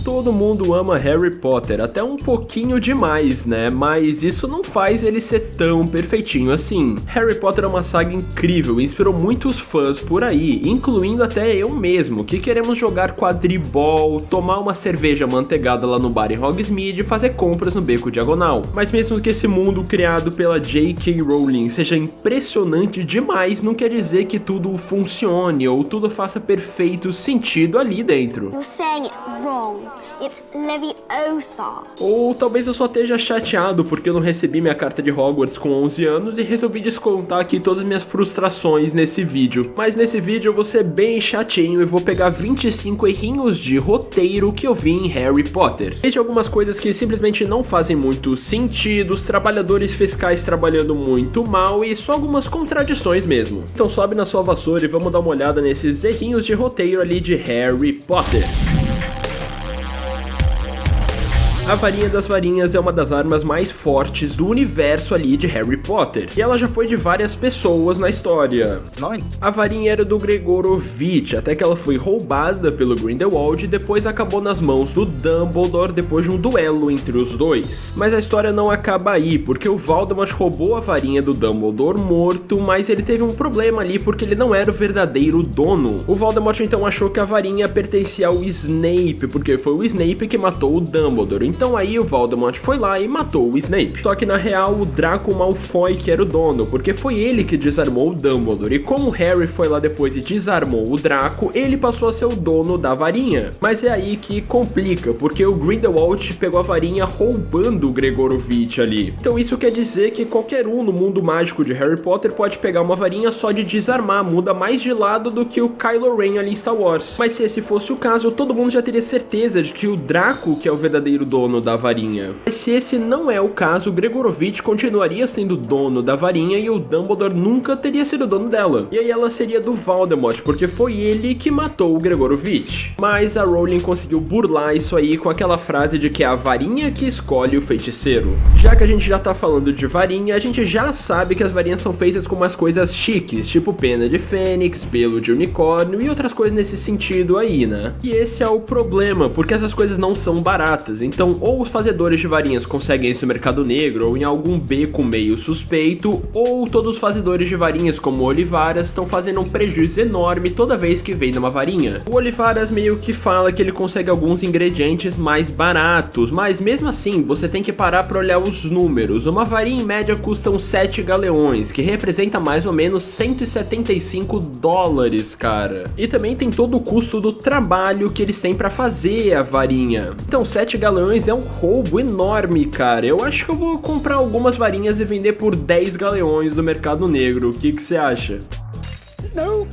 todo mundo ama Harry Potter, até um pouquinho demais, né? Mas isso não faz ele ser tão perfeitinho assim. Harry Potter é uma saga incrível, inspirou muitos fãs por aí, incluindo até eu mesmo, que queremos jogar quadribol, tomar uma cerveja manteigada lá no bar em Hogsmeade e fazer compras no Beco Diagonal. Mas mesmo que esse mundo criado pela J.K. Rowling seja impressionante demais, não quer dizer que tudo funcione ou tudo faça perfeito sentido ali dentro. You're saying it wrong. It's Leviosa. Ou talvez eu só esteja chateado porque eu não recebi minha carta de Hogwarts com 11 anos e resolvi descontar aqui todas as minhas frustrações nesse vídeo. Mas nesse vídeo eu vou ser bem chatinho e vou pegar 25 errinhos de roteiro que eu vi em Harry Potter. Desde algumas coisas que simplesmente não fazem muito sentido, os trabalhadores fiscais trabalhando muito mal e só algumas contradições mesmo. Então sobe na sua vassoura e vamos dar uma olhada nesses errinhos de roteiro ali de Harry Potter. A varinha das varinhas é uma das armas mais fortes do universo ali de Harry Potter, e ela já foi de várias pessoas na história. A varinha era do Gregorovitch, até que ela foi roubada pelo Grindelwald e depois acabou nas mãos do Dumbledore depois de um duelo entre os dois. Mas a história não acaba aí, porque o Voldemort roubou a varinha do Dumbledore morto, mas ele teve um problema ali porque ele não era o verdadeiro dono. O Voldemort então achou que a varinha pertencia ao Snape, porque foi o Snape que matou o Dumbledore. Então aí o Voldemort foi lá e matou o Snape. Só que na real o Draco Malfoy que era o dono, porque foi ele que desarmou o Dumbledore. E como o Harry foi lá depois e desarmou o Draco, ele passou a ser o dono da varinha. Mas é aí que complica, porque o Grindelwald pegou a varinha roubando o Gregorovitch ali. Então isso quer dizer que qualquer um no mundo mágico de Harry Potter pode pegar uma varinha só de desarmar, muda mais de lado do que o Kylo Ren ali em Star Wars. Mas se esse fosse o caso, todo mundo já teria certeza de que o Draco que é o verdadeiro dono da varinha. Mas se esse não é o caso, o Gregorovitch continuaria sendo dono da varinha e o Dumbledore nunca teria sido dono dela. E aí ela seria do Voldemort, porque foi ele que matou o Gregorovitch. Mas a Rowling conseguiu burlar isso aí com aquela frase de que é a varinha que escolhe o feiticeiro. Já que a gente já tá falando de varinha, a gente já sabe que as varinhas são feitas com umas coisas chiques, tipo pena de fênix, pelo de unicórnio e outras coisas nesse sentido aí, né? E esse é o problema, porque essas coisas não são baratas, então ou os fazedores de varinhas conseguem isso no mercado negro ou em algum beco meio suspeito, ou todos os fazedores de varinhas como o Olivaras estão fazendo um prejuízo enorme toda vez que vem numa varinha. O Olivaras meio que fala que ele consegue alguns ingredientes mais baratos, mas mesmo assim você tem que parar para olhar os números. Uma varinha em média custa uns 7 galeões, que representa mais ou menos 175 dólares, cara. E também tem todo o custo do trabalho que eles têm para fazer a varinha. Então 7 galeões é um roubo enorme, cara. Eu acho que eu vou comprar algumas varinhas e vender por 10 galeões no mercado negro. O que você acha? Não.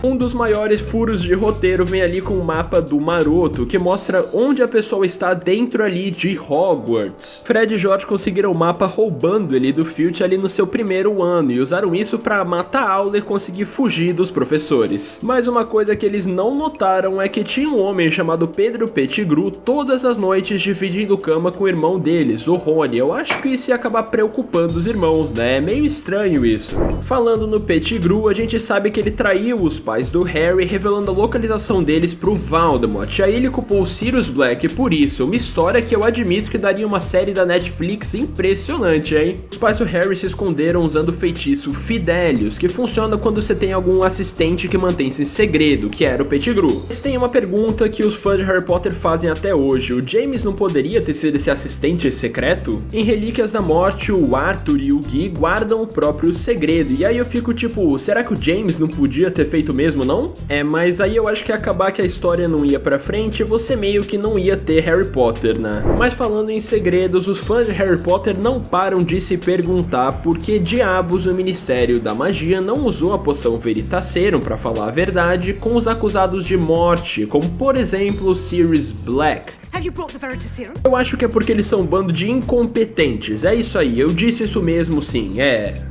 Um dos maiores furos de roteiro vem ali com o mapa do Maroto, que mostra onde a pessoa está dentro ali de Hogwarts. Fred e George conseguiram o mapa roubando ele do Filch ali no seu primeiro ano e usaram isso para matar a aula e conseguir fugir dos professores. Mas uma coisa que eles não notaram é que tinha um homem chamado Pedro Pettigrew todas as noites dividindo cama com o irmão deles, o Rony. Eu acho que isso ia acabar preocupando os irmãos, né? É meio estranho isso. Falando no Pettigrew, a gente sabe que ele traiu os pais do Harry, revelando a localização deles pro Voldemort. E aí ele culpou o Sirius Black por isso, uma história que eu admito que daria uma série da Netflix impressionante, hein? Os pais do Harry se esconderam usando o feitiço Fidelius, que funciona quando você tem algum assistente que mantém-se em segredo, que era o Pettigrew. Mas tem uma pergunta que os fãs de Harry Potter fazem até hoje: o James não poderia ter sido esse assistente secreto? Em Relíquias da Morte, o Arthur e o Guy guardam o próprio segredo, e aí eu fico tipo, será que o James não podia ter feito mesmo, não? Mas aí eu acho que ia acabar que a história não ia pra frente e você meio que não ia ter Harry Potter, né? Mas falando em segredos, os fãs de Harry Potter não param de se perguntar por que diabos o Ministério da Magia não usou a poção Veritaserum pra falar a verdade com os acusados de morte, como por exemplo Sirius Black. Have you brought the Veritaserum? Eu acho que é porque eles são um bando de incompetentes, é isso aí, eu disse isso mesmo sim,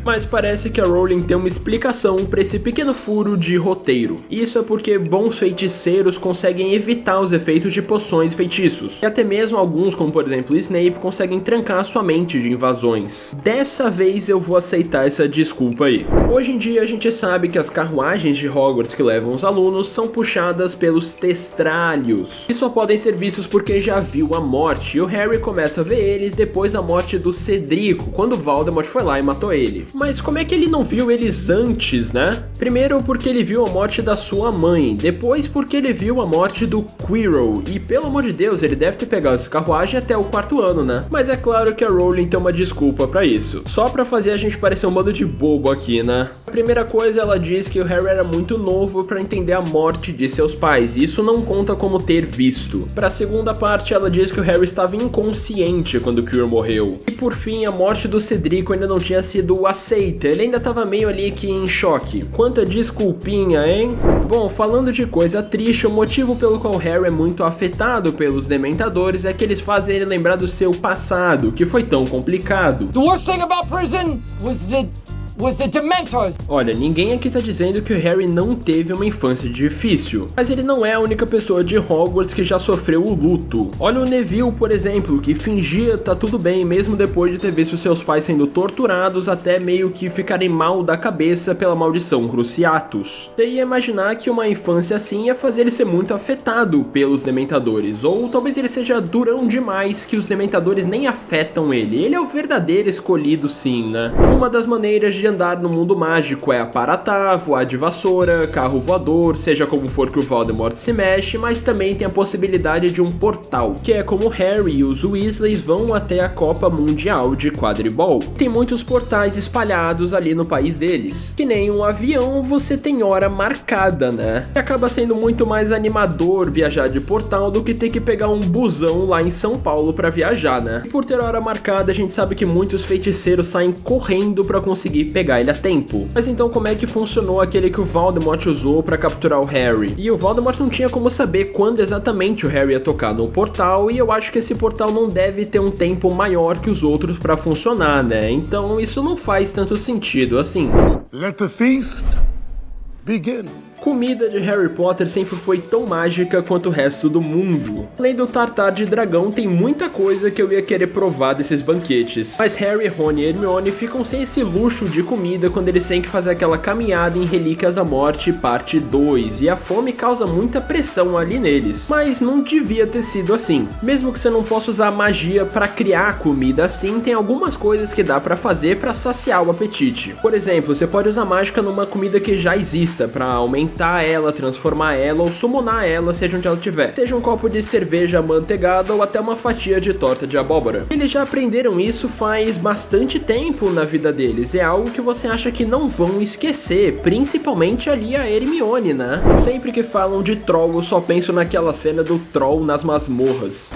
Mas parece que a Rowling tem uma explicação pra esse pequeno furo de roteiro. Isso é porque bons feiticeiros conseguem evitar os efeitos de poções e feitiços. E até mesmo alguns, como por exemplo Snape, conseguem trancar sua mente de invasões. Dessa vez eu vou aceitar essa desculpa aí. Hoje em dia a gente sabe que as carruagens de Hogwarts que levam os alunos são puxadas pelos testralhos, que só podem ser vistos porque já viu a morte, e o Harry começa a ver eles depois da morte do Cedrico, quando Voldemort foi lá e matou ele. Mas como é que ele não viu eles antes, né? Primeiro porque ele viu a morte da sua mãe, depois porque ele viu a morte do Quirrell, e pelo amor de Deus, ele deve ter pegado essa carruagem até o 4º ano, né? Mas é claro que a Rowling tem uma desculpa pra isso, só pra fazer a gente parecer um bando de bobo aqui, né? A primeira coisa, ela diz que o Harry era muito novo pra entender a morte de seus pais, e isso não conta como ter visto. Pra segunda parte, ela diz que o Harry estava inconsciente quando o Quirrell morreu. E por fim, a morte do Cedrico ainda não tinha sido aceita, ele ainda estava meio ali que em choque. Quanta desculpinha, hein? Bom, falando de coisa triste, o motivo pelo qual Harry é muito afetado pelos Dementadores é que eles fazem ele lembrar do seu passado, que foi tão complicado. The worst thing about prison was the Dementors. Olha, ninguém aqui tá dizendo que o Harry não teve uma infância difícil, mas ele não é a única pessoa de Hogwarts que já sofreu o luto. Olha o Neville, por exemplo, que fingia tá tudo bem mesmo depois de ter visto seus pais sendo torturados até meio que ficarem mal da cabeça pela maldição Cruciatus. Você ia imaginar que uma infância assim ia fazer ele ser muito afetado pelos Dementadores, ou talvez ele seja durão demais que os Dementadores nem afetam ele. Ele é o verdadeiro escolhido sim, né? Uma das maneiras de andar no mundo mágico é a paratá, voar de vassoura, carro voador, seja como for que o Voldemort se mexe, mas também tem a possibilidade de um portal, que é como Harry e os Weasleys vão até a Copa Mundial de Quadribol. Tem muitos portais espalhados ali no país deles. Que nem um avião, você tem hora marcada, né? E acaba sendo muito mais animador viajar de portal do que ter que pegar um busão lá em São Paulo pra viajar, né? E por ter hora marcada, a gente sabe que muitos feiticeiros saem correndo pra conseguir pegar ele a tempo. Mas então como é que funcionou aquele que o Voldemort usou pra capturar o Harry? E o Voldemort não tinha como saber quando exatamente o Harry ia tocar no portal, e eu acho que esse portal não deve ter um tempo maior que os outros pra funcionar, né? Então isso não faz tanto sentido assim. Let the feast begin. Comida de Harry Potter sempre foi tão mágica quanto o resto do mundo. Além do tartar de dragão, tem muita coisa que eu ia querer provar desses banquetes. Mas Harry, Rony e Hermione ficam sem esse luxo de comida quando eles têm que fazer aquela caminhada em Relíquias da Morte parte 2, e a fome causa muita pressão ali neles. Mas não devia ter sido assim. Mesmo que você não possa usar magia pra criar comida assim, tem algumas coisas que dá pra fazer pra saciar o apetite. Por exemplo, você pode usar mágica numa comida que já exista, pra aumentar ela, transformar ela ou summonar ela, seja onde ela estiver. Seja um copo de cerveja amanteigada ou até uma fatia de torta de abóbora. Eles já aprenderam isso faz bastante tempo na vida deles. É algo que você acha que não vão esquecer, principalmente ali a Hermione, né? Sempre que falam de troll, eu só penso naquela cena do troll nas masmorras.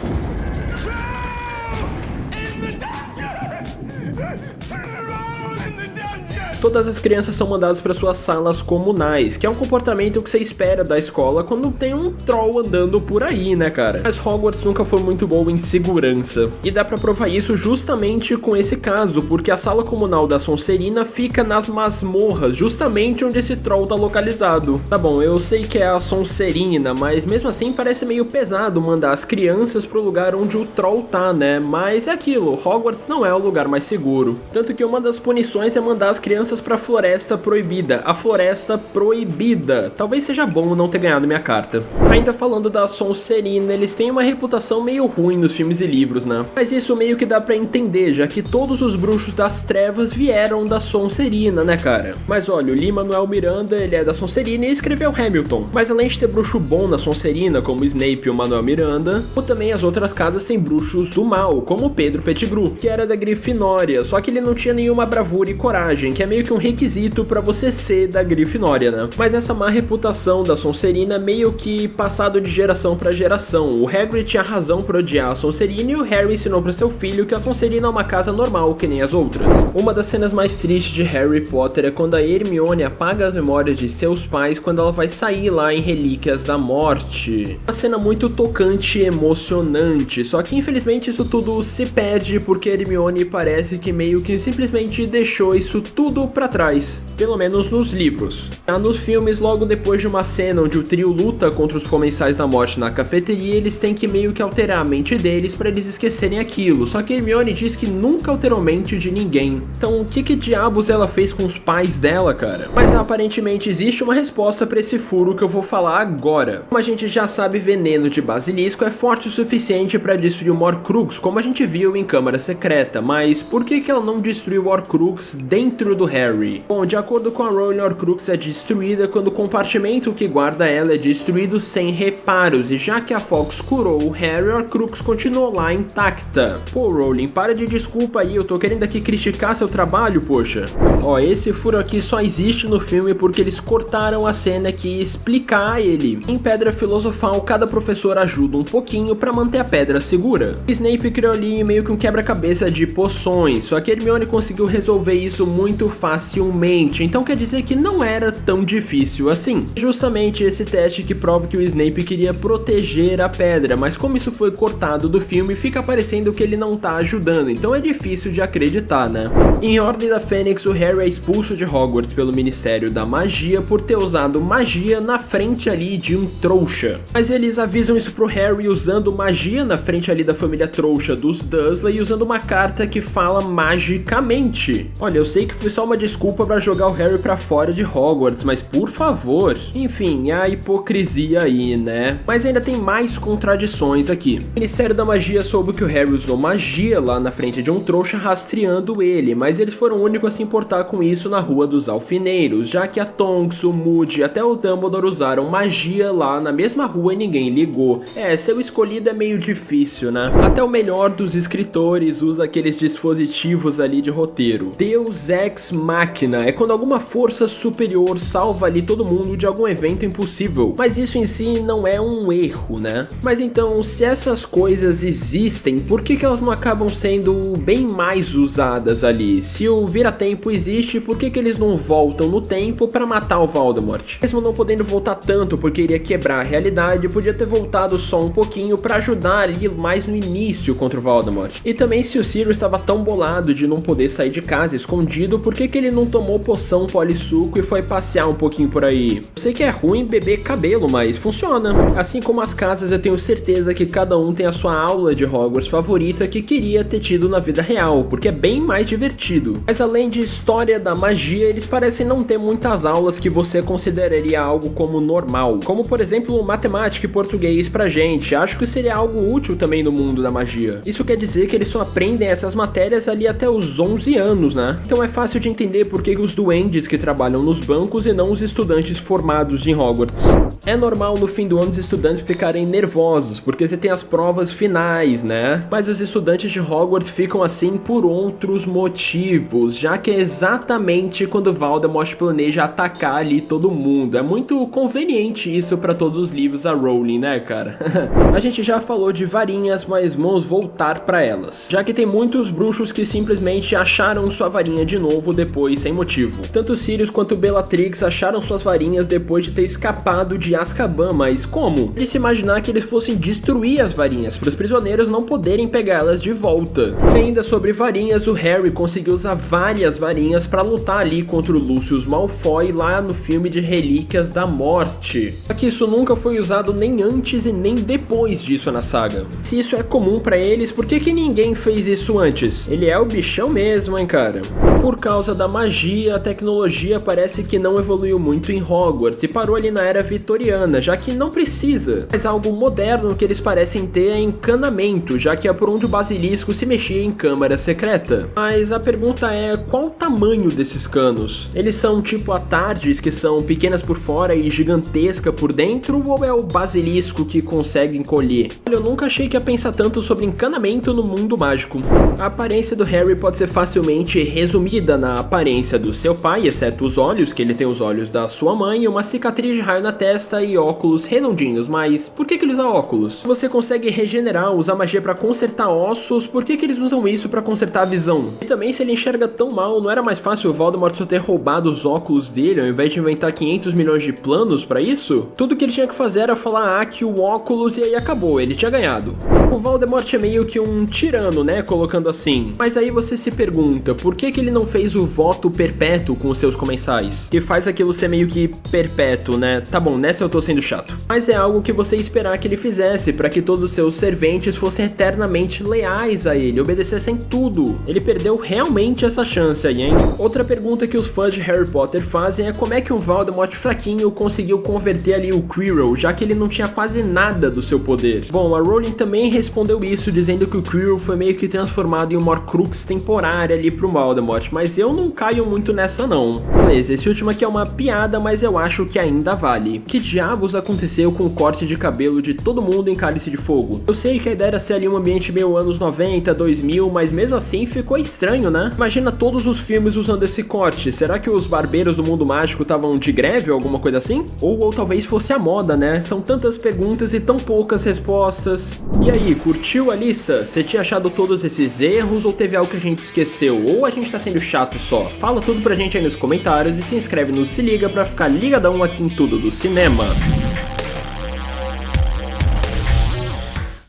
Todas as crianças são mandadas para suas salas comunais, que é um comportamento que você espera da escola quando tem um troll andando por aí, né, cara? Mas Hogwarts nunca foi muito boa em segurança, e dá pra provar isso justamente com esse caso, porque a sala comunal da Sonserina fica nas masmorras, justamente onde esse troll tá localizado. Tá bom, eu sei que é a Sonserina, mas mesmo assim parece meio pesado mandar as crianças pro lugar onde o troll tá, né? Mas é aquilo, Hogwarts não é o lugar mais seguro. Tanto que uma das punições é mandar as crianças pra Floresta Proibida, a Floresta Proibida. Talvez seja bom não ter ganhado minha carta. Ainda falando da Sonserina, eles têm uma reputação meio ruim nos filmes e livros, né? Mas isso meio que dá pra entender, já que todos os bruxos das trevas vieram da Sonserina, né, cara? Mas olha, o Lin-Manuel Miranda, ele é da Sonserina e escreveu Hamilton. Mas além de ter bruxo bom na Sonserina, como Snape e o Manuel Miranda, ou também as outras casas têm bruxos do mal, como Pedro Pettigrew, que era da Grifinória, só que ele não tinha nenhuma bravura e coragem, que é meio meio que um requisito pra você ser da Grifinória, né? Mas essa má reputação da Sonserina meio que passado de geração pra geração. O Hagrid tinha razão pra odiar a Sonserina e o Harry ensinou pro seu filho que a Sonserina é uma casa normal, que nem as outras. Uma das cenas mais tristes de Harry Potter é quando a Hermione apaga as memórias de seus pais quando ela vai sair lá em Relíquias da Morte. Uma cena muito tocante e emocionante, só que infelizmente isso tudo se perde porque Hermione parece que meio que simplesmente deixou isso tudo pra trás, pelo menos nos livros. Nos filmes, logo depois de uma cena onde o trio luta contra os Comensais da Morte na cafeteria, eles têm que meio que alterar a mente deles pra eles esquecerem aquilo, só que Hermione diz que nunca alterou a mente de ninguém. Então o que diabos ela fez com os pais dela, cara? Mas aparentemente existe uma resposta pra esse furo que eu vou falar agora. Como a gente já sabe, veneno de basilisco é forte o suficiente pra destruir o Horcrux, como a gente viu em Câmara Secreta, mas por que ela não destruiu o Horcrux dentro do Harry? Bom, de acordo com a Rowling, o Horcrux é destruída quando o compartimento que guarda ela é destruído sem reparos, e já que a Fawkes curou o Harry, o Horcrux continuou lá intacta. Pô, Rowling, para de desculpa aí, eu tô querendo aqui criticar seu trabalho, poxa. Ó, esse furo aqui só existe no filme porque eles cortaram a cena que ia explicar ele. Em Pedra Filosofal, cada professor ajuda um pouquinho pra manter a pedra segura. Snape criou ali meio que um quebra-cabeça de poções, só que Hermione conseguiu resolver isso muito facilmente, então quer dizer que não era tão difícil assim. Justamente esse teste que prova que o Snape queria proteger a pedra, mas como isso foi cortado do filme, fica parecendo que ele não tá ajudando, então é difícil de acreditar, né? Em Ordem da Fênix, o Harry é expulso de Hogwarts pelo Ministério da Magia por ter usado magia na frente ali de um trouxa. Mas eles avisam isso pro Harry usando magia na frente ali da família trouxa dos Dursley e usando uma carta que fala magicamente. Olha, eu sei que foi só uma desculpa pra jogar o Harry pra fora de Hogwarts, mas por favor. Enfim, a hipocrisia aí, né? Mas ainda tem mais contradições aqui. O Ministério da Magia soube que o Harry usou magia lá na frente de um trouxa rastreando ele, mas eles foram o único a se importar com isso na Rua dos Alfineiros, já que a Tonks, o Moody e até o Dumbledore usaram magia lá na mesma rua e ninguém ligou. Ser o escolhido é meio difícil, né? Até o melhor dos escritores usa aqueles dispositivos ali de roteiro. Deus Ex Machina é quando alguma força superior salva ali todo mundo de algum evento impossível, mas isso em si não é um erro, né? Mas então, se essas coisas existem, por que elas não acabam sendo bem mais usadas ali? Se o vira-tempo existe, por que eles não voltam no tempo pra matar o Voldemort? Mesmo não podendo voltar tanto porque iria quebrar a realidade, podia ter voltado só um pouquinho pra ajudar ali mais no início contra o Voldemort. E também, se o Sirius estava tão bolado de não poder sair de casa escondido, por que ele não tomou poção polissuco e foi passear um pouquinho por aí? Eu sei que é ruim beber cabelo, mas funciona. Assim como as casas, eu tenho certeza que cada um tem a sua aula de Hogwarts favorita que queria ter tido na vida real, porque é bem mais divertido. Mas além de história da magia, eles parecem não ter muitas aulas que você consideraria algo como normal, como por exemplo matemática e português pra gente. Acho que seria algo útil também no mundo da magia. Isso quer dizer que eles só aprendem essas matérias ali até os 11 anos, né? Então é fácil de entender por que os duendes que trabalham nos bancos e não os estudantes formados em Hogwarts. É normal no fim do ano os estudantes ficarem nervosos, porque você tem as provas finais, né? Mas os estudantes de Hogwarts ficam assim por outros motivos, já que é exatamente quando Voldemort planeja atacar ali todo mundo. É muito conveniente isso pra todos os livros da Rowling, né, cara? A gente já falou de varinhas, mas vamos voltar pra elas. Já que tem muitos bruxos que simplesmente acharam sua varinha de novo depois, sem motivo. Tanto Sirius quanto Bellatrix acharam suas varinhas depois de ter escapado de Azkaban, mas como? De se imaginar que eles fossem destruir as varinhas, para os prisioneiros não poderem pegá-las de volta. E ainda sobre varinhas, o Harry conseguiu usar várias varinhas para lutar ali contra o Lucius Malfoy lá no filme de Relíquias da Morte. Só que isso nunca foi usado nem antes e nem depois disso na saga. Se isso é comum para eles, por que ninguém fez isso antes? Ele é o bichão mesmo, hein, cara? Por causa da magia, a tecnologia parece que não evoluiu muito em Hogwarts e parou ali na era vitoriana, já que não precisa. Mas algo moderno que eles parecem ter é encanamento, já que é por onde o basilisco se mexia em Câmara Secreta. Mas a pergunta é, qual o tamanho desses canos? Eles são tipo a Tardes, que são pequenas por fora e gigantesca por dentro, ou é o basilisco que consegue encolher? Olha, eu nunca achei que ia pensar tanto sobre encanamento no mundo mágico. A aparência do Harry pode ser facilmente resumida na aparência do seu pai, exceto os olhos, que ele tem os olhos da sua mãe, uma cicatriz de raio na testa e óculos redondinhos. Mas por que ele usa óculos? Você consegue regenerar, usar magia pra consertar ossos, por que eles usam isso pra consertar a visão? E também, se ele enxerga tão mal, não era mais fácil o Voldemort só ter roubado os óculos dele, ao invés de inventar 500 milhões de planos pra isso? Tudo que ele tinha que fazer era falar que o óculos, e aí acabou, ele tinha ganhado. O Voldemort é meio que um tirano, né, colocando assim. Mas aí você se pergunta, por que ele não fez o voto perpétuo com os seus comensais? Que faz aquilo ser meio que perpétuo, né? Tá bom, nessa eu tô sendo chato. Mas é algo que você esperar que ele fizesse, pra que todos os seus serventes fossem eternamente leais a ele, obedecessem tudo. Ele perdeu realmente essa chance aí, hein? Outra pergunta que os fãs de Harry Potter fazem é como é que um Voldemort fraquinho conseguiu converter ali o Quirrell, já que ele não tinha quase nada do seu poder. Bom, a Rowling também respondeu isso, dizendo que o Quirrell foi meio que transformado em uma Horcrux temporária ali pro Voldemort, mas eu não caio muito nessa não. Beleza, esse último aqui é uma piada, mas eu acho que ainda vale. Que diabos aconteceu com o corte de cabelo de todo mundo em Cálice de Fogo? Eu sei que a ideia era ser ali um ambiente meio anos 90, 2000, mas mesmo assim ficou estranho, né? Imagina todos os filmes usando esse corte, será que os barbeiros do mundo mágico estavam de greve ou alguma coisa assim? Ou talvez fosse a moda, né? São tantas perguntas e tão poucas respostas. E aí, curtiu a lista? Você tinha achado todos esses erros ou teve algo que a gente esqueceu? Ou a gente tá sendo chato só? Fala tudo pra gente aí nos comentários e se inscreve no Se Liga pra ficar ligadão aqui em tudo do cinema.